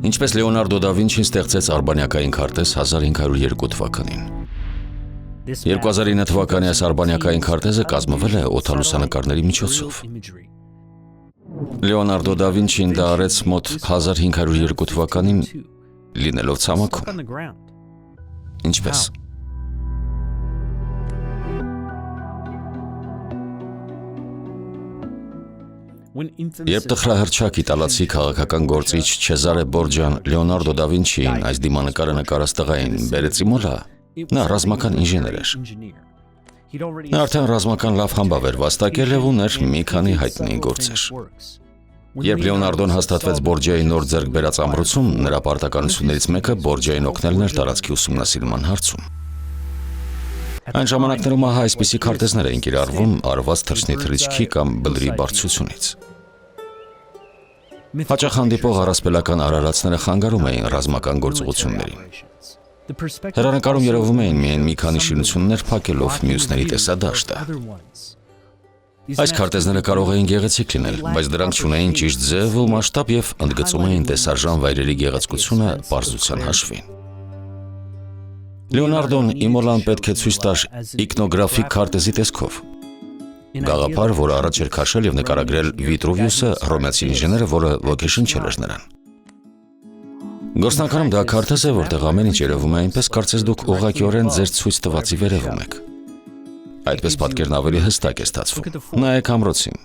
Ինչպես Լեոնարդո դա Վինչին ստեղծեց արբանյակային քարտեզ 1502 թվականին։ 2009 թվականի այս արբանյակային քարտեզը կազմվել է օդալուսանկարների միջոցով։ Լեոնարդո դա Վինչին դա արեց մոտ 1502 թվականին լինելով ցամաքում։ Ինչպես։ Երբ տխրահռչակ իտալացի քաղաքական գործիչ Չեզարե Բորջան Լեոնարդո դա Վինչիին այս դիմանկարը նկարած տղային բերեց Իմոլա, նա ռազմական ինժեներ էր։ Նա արդեն ռազմական լավ համբավ էր վաստակել և ուներ մի քանի հայտնի գործեր։ Երբ Լեոնարդոն հաստատվեց Բորջայի նոր ձեռք բերած ամրոցում, նրա պարտականություններից մեկը Բորջային օգնելն էր տարածքի ուսումնասիրման հարցում։ Այն ժամանակներում ահա այսպիսի քարտեզներ էին կիրառվում արված թռչնի թռիչքի կամ բլրի բարձրությունից։ Հաճախ հանդիպող առասպելական արարածները խանգարում էին ռազմական գործողություններին։ Հեռանկարում երևում էին միայն մի քանի շինություններ փակելով մյուսների տեսադաշտը։ Այս քարտեզները կարող էին գեղեցիկ լինել, բայց դրանք չունեին ճիշտ ձև ու մասշտաբ և ընդգծում էին տեսարժան վայրերի գեղեցկությունը պարզության հաշվին։ Լեոնարդոն Իմոլան պետք է ցույց տար իկնոգրաֆիկ քարտեզի տեսքով։ Գաղափար, որը առաջ էր քաշել և նկարագրել Վիտրուվիուսը, հռոմեացի ինժեները, որը ոգեշնչել էր նրան։ Գործնականում դա քարտեզ է, որտեղ ամեն ինչ երևում է այնպես, կարծես դուք ուղղակիորեն ձեր ցույց տվածի վերևում եք։ Այդպես պատկերն ավելի հստակ է ստացվում։ Նայեք ամրոցին։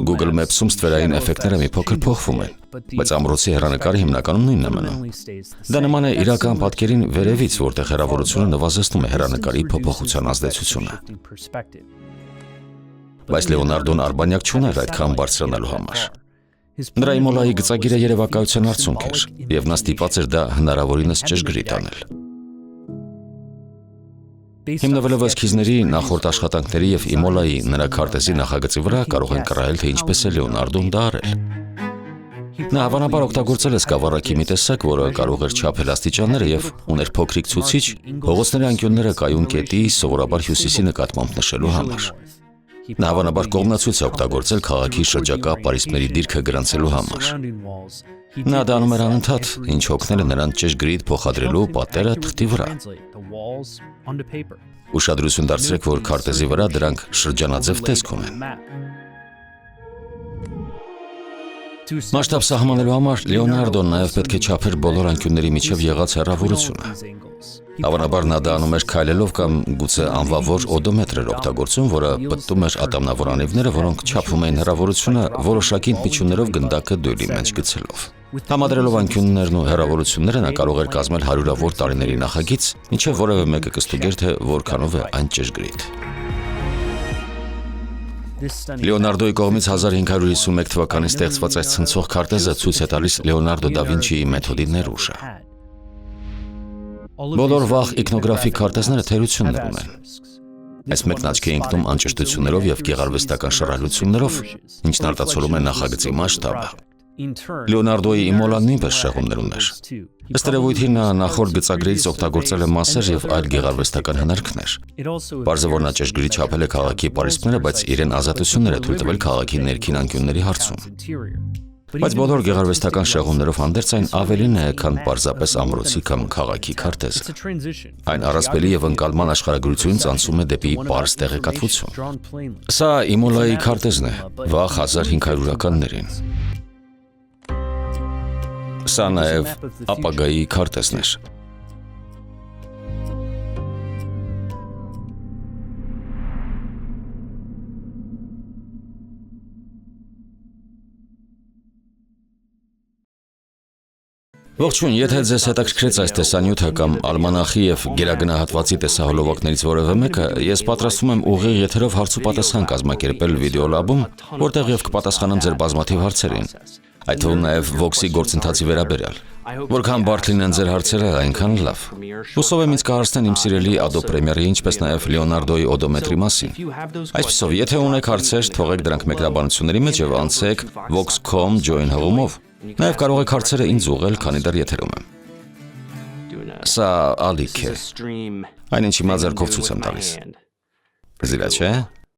Google Maps-ում ստվերային էֆեկտները մի փոքր փոխվում են, բայց ամրոցի հեռանկարը հիմնականում նույնն է մնում։ Դա նման է իրական պատկերին վերևից, որտեղ հեռավորությունը նվազեցնում է հեռանկարի փոփոխության ազդեցությունը։ Բայց Լեոնարդոն արբանյակ չուներ այդքան բարձրանալու համար։ Նրա Իմոլայի գծագիրը երևակայության արդյունք էր, և նա ստիպված էր դա հնարավորինս ճշգրիտ անել։ Հիմնվելով էսքիզների, նախորդ աշխատանքների և Իմոլայի նրա քարտեզի նախագծի վրա կարող են կռահել, թե ինչպես է Լեոնարդոն դա արել։ Նա հավանաբար օգտագործել է սկավառակի մի տեսակ, որը կարող էր չափել աստիճանները և ուներ փոքրիկ ցուցիչ փողոցների անկյունները կայուն կետի, սովորաբար հյուսիսի նկատմամբ նշելու համար։ Նա հավանաբար կողմնացույց է օգտագործել քաղաքի շրջակա պարիսպների դիրքը գրանցելու համար։ Նա դա անում էր անընդհատ, ինչ օգնել է նրան ճշգրիտ փոխադրելու պատերը թղթի վրա։ Ուշադրություն դարձրեք, որ քարտեզի վրա դրանք շրջանաձև տեսք ունեն։ Մասշտաբ սահմանելու համար Լեոնարդոն նաև պետք է չափեր բոլոր անկյունների միջև եղած հեռավորությունը։ Հավանաբար նա դա անում էր քայլելով կամ գուցե անվավոր օդոմետր էր օգտագործում, որը պտտում էր ատամնավոր անիվները, որոնք չափում էին հեռավորությունը որոշակի ընդմիջումներով գնդակը դույլի մեջ գցելով։ Համադրելով անկյուններն ու հեռավորությունները նա կարող էր կազմել հարյուրավոր տարիների նախագիծ, մինչև որևէ մեկը կստուգեր, թե որքանով է այն ճշգրիտ։ Լեոնարդոյի կողմից 1551 թվականին ստեղծված այս ցնցող քարտեզը ցույց է տալիս Լեոնարդո դա Վինչիի մեթոդի ներուժը։ Բոլոր վաղ իկնոգրաֆիկ քարտեզները թերություններ ունեն։ Այս մեկն աչքի է ընկնում անճշտություններով և գեղարվեստական շռայլություններով, ինչն արտացոլում է նախագծի մասշտաբը։ Լեոնարդոյի Իմոլան նույնպես շեղումներ ուներ։ Ըստ երևույթի նա նախորդ գծագրերից օգտագործել է մասեր և այլ գեղարվեստական հնարքներ։ Պարզ է, որ նա ճշգրիտ չափել է քաղաքի պարիսպները, բայց իրեն ազատություններ է թույլ տվել քաղաքի ներքին անկյունների հարցում։ Բայց բոլոր գեղարվեստական շեղումներով հանդերձ այն ավելին է, քան պարզապես ամրոցի կամ քաղաքի քարտեզը։ Այն առասպելի և ընկալման աշխարհագրությունից անցում է դեպի պարզ տեղեկատվություն։ Սա Իմոլայի քարտեզն է, վաղ 1500-ականներին։ Սա նաև ապագայի քարտեզն էր։ Ողջույն, եթե ձեզ հետաքրքրեց այս տեսանյութը կամ ալմանախի և գերագնահատվածի տեսահոլովակներից որևէ մեկը, ես պատրաստվում եմ ուղիղ եթերով հարց ու պատասխան կազմակերպել վիդեոլաբում, որտեղ և կպատասխանեմ ձեր բազմաթիվ հարցերին, այդ թվում նաև Vox-ի գործընթացի վերաբերյալ։ Որքան բարդ լինեն ձեր հարցերը, այնքան լավ։ Հուսով եմ ինձ կհարցնեն իմ սիրելի Adobe Premiere-ի, ինչպես նաև Լեոնարդոյի օդոմետրի մասին։ Այսպիսով, եթե ունեք հարցեր, թողեք դրանք մեկնաբանությունների մեջ և անցեք vox.com join հղումով։ Նաև կարող եք հարցերը ինձ ուղղել, քանի դեռ եթերում եմ։ Սա ալիք է։ Այն ինչ հիմա ձեռքով ցույց եմ տալիս։ Զիրա չէ՞։